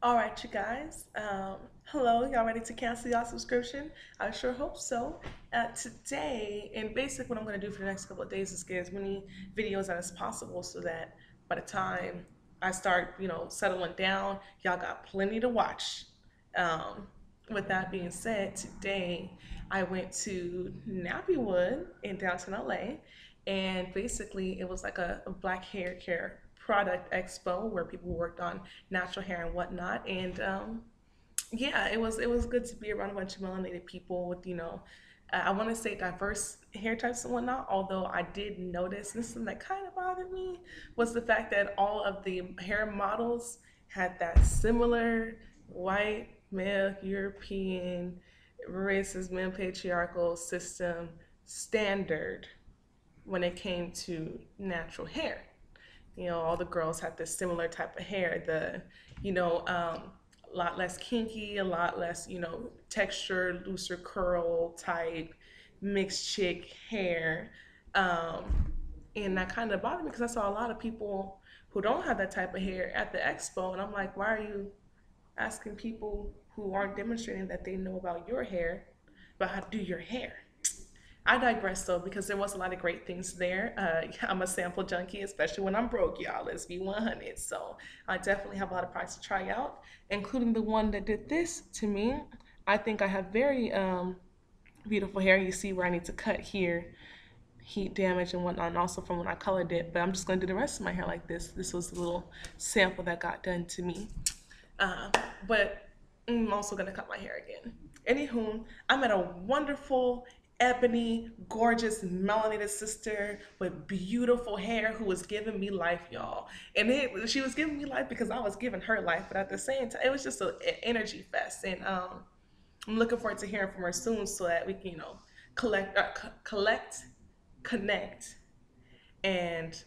All right, you guys. Hello, y'all ready to cancel y'all subscription? I sure hope so. Today, and basically what I'm going to do for the next couple of days is get as many videos as possible so that by the time I start, settling down, y'all got plenty to watch. Um, with that being said, today I went to nappywood in downtown LA, and basically it was like a black hair care product expo where people worked on natural hair and whatnot. And yeah, it was good to be around a bunch of melanated people with I want to say diverse hair types and whatnot. Although I did notice, and this is something that kind of bothered me, was the fact that all of the hair models had that similar white male European racist male patriarchal system standard when it came to natural hair. All the girls had this similar type of hair, a lot less kinky, a lot less, texture, looser curl type, mixed chick hair. And that kind of bothered me because I saw a lot of people who don't have that type of hair at the expo. And I'm like, why are you asking people who aren't demonstrating that they know about your hair, about how to do your hair? I digress though, because there was a lot of great things there. I'm a sample junkie, especially when I'm broke, y'all. Let's be 100. So I definitely have a lot of products to try out, including the one that did this to me. I think I have very beautiful hair. You see where I need to cut here, heat damage and whatnot, and also from when I colored it. But I'm just going to do the rest of my hair like this. This was a little sample that got done to me. Uh, but I'm also gonna cut my hair again. Anywho, I met a wonderful, ebony, gorgeous, melanated sister with beautiful hair who was giving me life, y'all. And she was giving me life because I was giving her life, but at the same time, it was just an energy fest. And I'm looking forward to hearing from her soon so that we can, collect, connect, and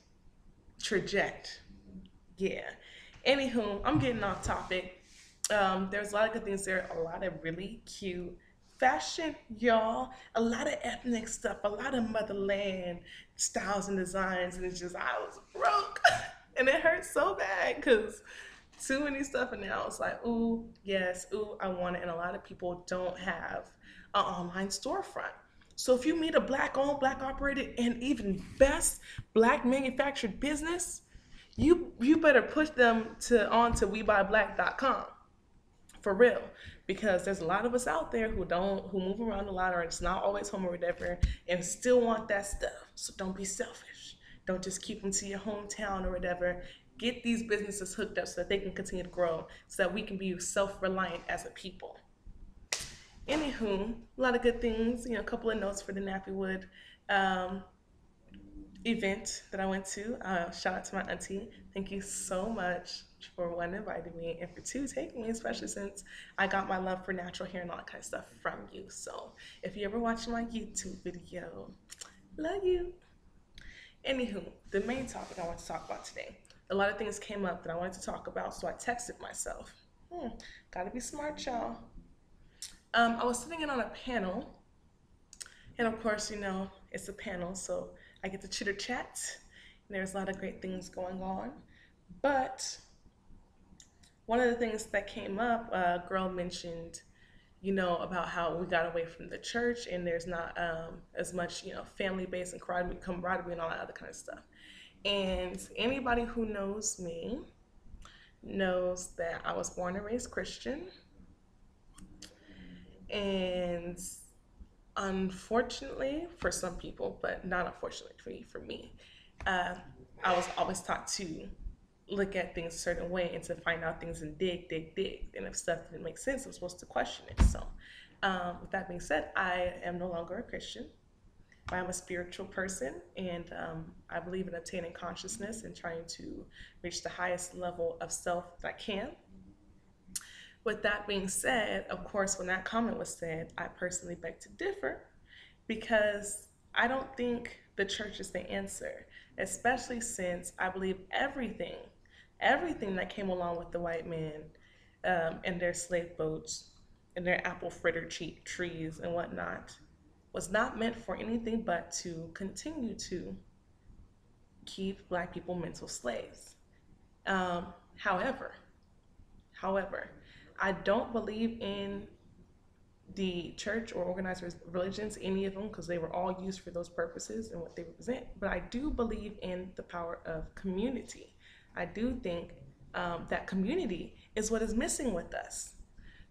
traject. Yeah. Anywho, I'm getting off topic. There's a lot of good things there, a lot of really cute fashion, y'all, a lot of ethnic stuff, a lot of motherland styles and designs, and it's just I was broke, and it hurts so bad because too many stuff, and now it's like, ooh, yes, ooh, I want it, and a lot of people don't have an online storefront. So if you meet a black owned, black operated, and even best black manufactured business, you better push them to onto WeBuyBlack.com for real, because there's a lot of us out there who move around a lot or it's not always home or whatever and still want that stuff. So don't be selfish. Don't just keep them to your hometown or whatever. Get these businesses hooked up so that they can continue to grow, so that we can be self-reliant as a people. Anywho, a lot of good things. A couple of notes for the Nappywood um, event that I went to. Shout out to my auntie. Thank you so much for one, inviting me, and for two, taking me, especially since I got my love for natural hair and all that kind of stuff from you. So if you ever watch my YouTube video, love you. Anywho, the main topic I want to talk about today. A lot of things came up that I wanted to talk about, so I texted myself. Gotta be smart, y'all. I was sitting in on a panel, and of course, it's a panel, so I get to chitter chat. There's a lot of great things going on. But one of the things that came up, a girl mentioned, about how we got away from the church and there's not as much, family based and camaraderie and all that other kind of stuff. And anybody who knows me knows that I was born and raised Christian. And unfortunately for some people, but not unfortunately for me, uh, I was always taught to look at things a certain way and to find out things and dig. And if stuff didn't make sense, I'm supposed to question it. So, with that being said, I am no longer a Christian. I am a spiritual person, and I believe in attaining consciousness and trying to reach the highest level of self that I can. With that being said, of course, when that comment was said, I personally beg to differ because I don't think the church is the answer, especially since I believe everything that came along with the white man and their slave boats and their apple fritter trees and whatnot was not meant for anything but to continue to keep black people mental slaves. Um, however, However, I don't believe in the church or organized religions, any of them, because they were all used for those purposes and what they represent. But I do believe in the power of community. I do think that community is what is missing with us.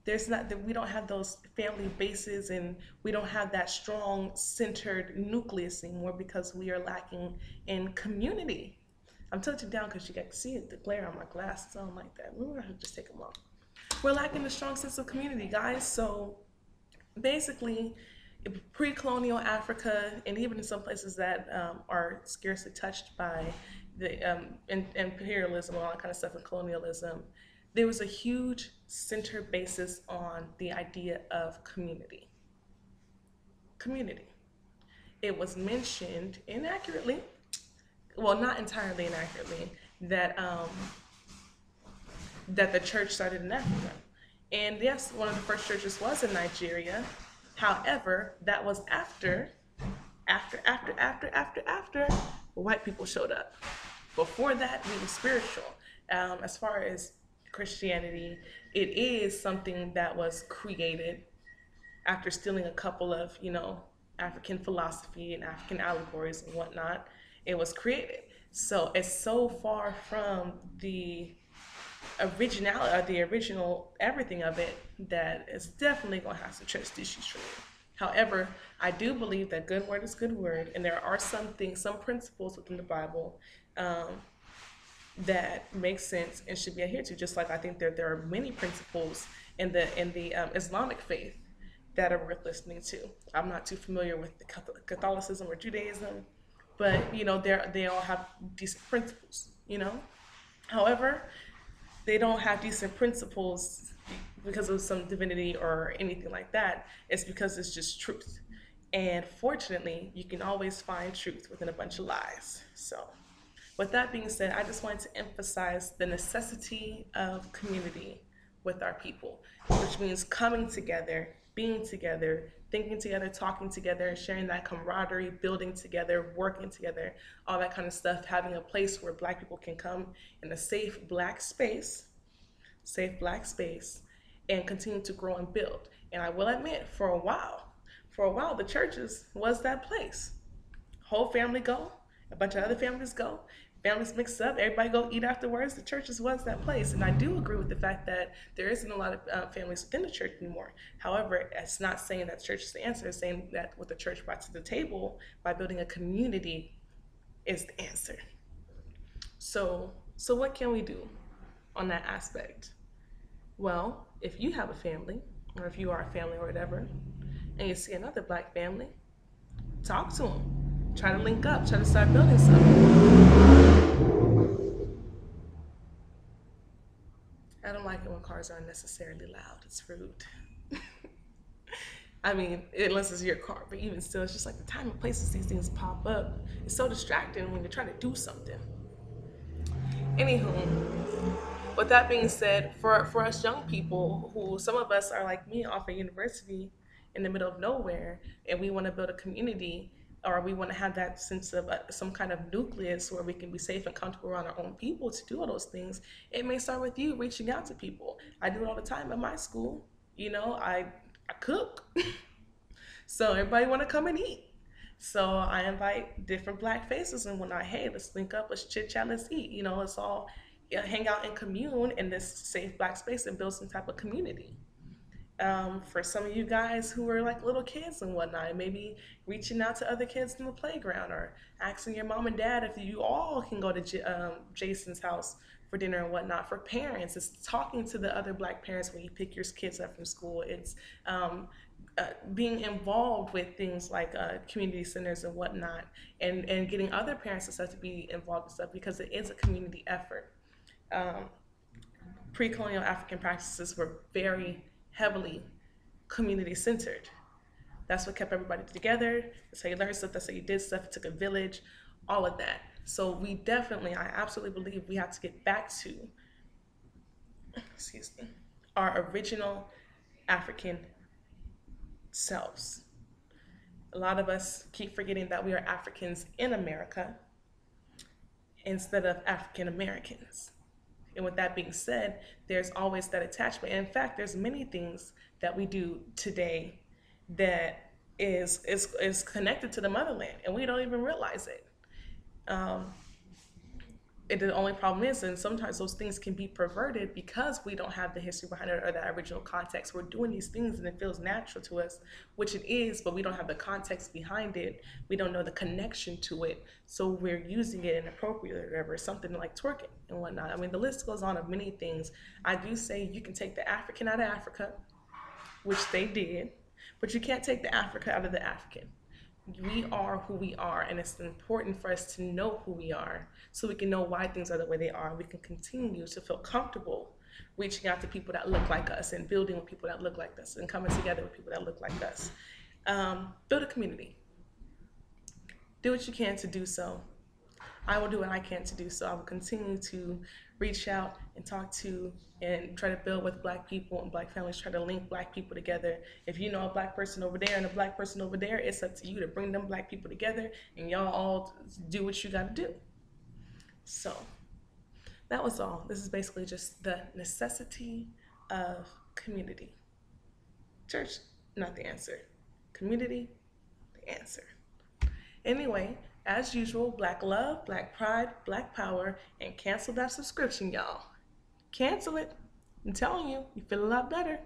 There's not that we don't have those family bases and we don't have that strong centered nucleus anymore because we are lacking in community. I'm touching down because you can see it, the glare on my glasses. I don't like that. We're gonna just take them off. We're lacking a strong sense of community, guys. So basically, pre-colonial Africa, and even in some places that are scarcely touched by the imperialism and all that kind of stuff and colonialism, there was a huge center basis on the idea of community. Community. It was mentioned inaccurately, well, not entirely inaccurately, that that the church started in Africa. And yes, one of the first churches was in Nigeria. However, that was after white people showed up. Before that, we were spiritual. As far as Christianity, it is something that was created after stealing a couple of, African philosophy and African allegories and whatnot. It was created. So it's so far from the originality or the original everything of it that it's definitely going to have some trust issues for me. However, I do believe that good word is good word, and there are some things, some principles within the Bible um, that make sense and should be adhered to. Just like I think there are many principles in the Islamic faith that are worth listening to. I'm not too familiar with the Catholicism or Judaism, but they all have decent principles. However, they don't have decent principles because of some divinity or anything like that. It's because it's just truth. And fortunately, you can always find truth within a bunch of lies. So, with that being said, I just wanted to emphasize the necessity of community with our people, which means coming together, being together, thinking together, talking together, sharing that camaraderie, building together, working together, all that kind of stuff, having a place where Black people can come in a safe Black space, and continue to grow and build. And I will admit, for a while, the churches was that place. Whole family go, a bunch of other families go, families mix up, everybody go eat afterwards. The churches was that place. And I do agree with the fact that there isn't a lot of families within the church anymore. However, it's not saying that church is the answer. It's saying that what the church brought to the table by building a community is the answer. So what can we do on that aspect? Well, if you have a family, or if you are a family or whatever, and you see another Black family, talk to them. Try to link up. Try to start building something. I don't like it when cars are unnecessarily loud. It's rude. I mean, unless it's your car, but even still, it's just like the time and places these things pop up. It's so distracting when you're trying to do something. Anywho, with that being said, for us young people, who some of us are like me off at university in the middle of nowhere, and we want to build a community, or we want to have that sense of some kind of nucleus where we can be safe and comfortable around our own people to do all those things, it may start with you reaching out to people. I do it all the time at my school. I cook, so everybody want to come and eat. So I invite different Black faces and whatnot. Hey, let's link up, let's chit chat, let's eat. Let's all hang out and commune in this safe Black space and build some type of community. For some of you guys who are like little kids and whatnot, maybe reaching out to other kids in the playground or asking your mom and dad if you all can go to Jason's house for dinner and whatnot. For parents, it's talking to the other Black parents when you pick your kids up from school. It's being involved with things like community centers and whatnot, and getting other parents and stuff to be involved in stuff because it is a community effort. Um, Pre-colonial African practices were very heavily community centered. That's what kept everybody together. That's how you learned stuff. That's how you did stuff. It took a village, all of that. So I absolutely believe we have to get back to, excuse me, our original African selves. A lot of us keep forgetting that we are Africans in America instead of African Americans. And with that being said, there's always that attachment. And in fact, there's many things that we do today that is connected to the motherland, and we don't even realize it. Um, the only problem is, and sometimes those things can be perverted because we don't have the history behind it or the original context. We're doing these things and it feels natural to us, which it is, but we don't have the context behind it. We don't know the connection to it, so we're using it inappropriately or whatever. Something like twerking and whatnot. I mean, the list goes on of many things. I do say you can take the African out of Africa, which they did, but you can't take the Africa out of the African. We are who we are, and it's important for us to know who we are so we can know why things are the way they are. We can continue to feel comfortable reaching out to people that look like us and building with people that look like us and coming together with people that look like us. Build a community. Do what you can to do so. I will do what I can to do so. I will continue to reach out and talk to and try to build with Black people and Black families, try to link Black people together. If you know a Black person over there and a Black person over there, it's up to you to bring them Black people together and y'all all do what you got to do. So that was all. This is basically just the necessity of community. Church, not the answer. Community, the answer. Anyway, as usual, Black love, Black pride, Black power, and cancel that subscription, y'all. Cancel it. I'm telling you, you feel a lot better.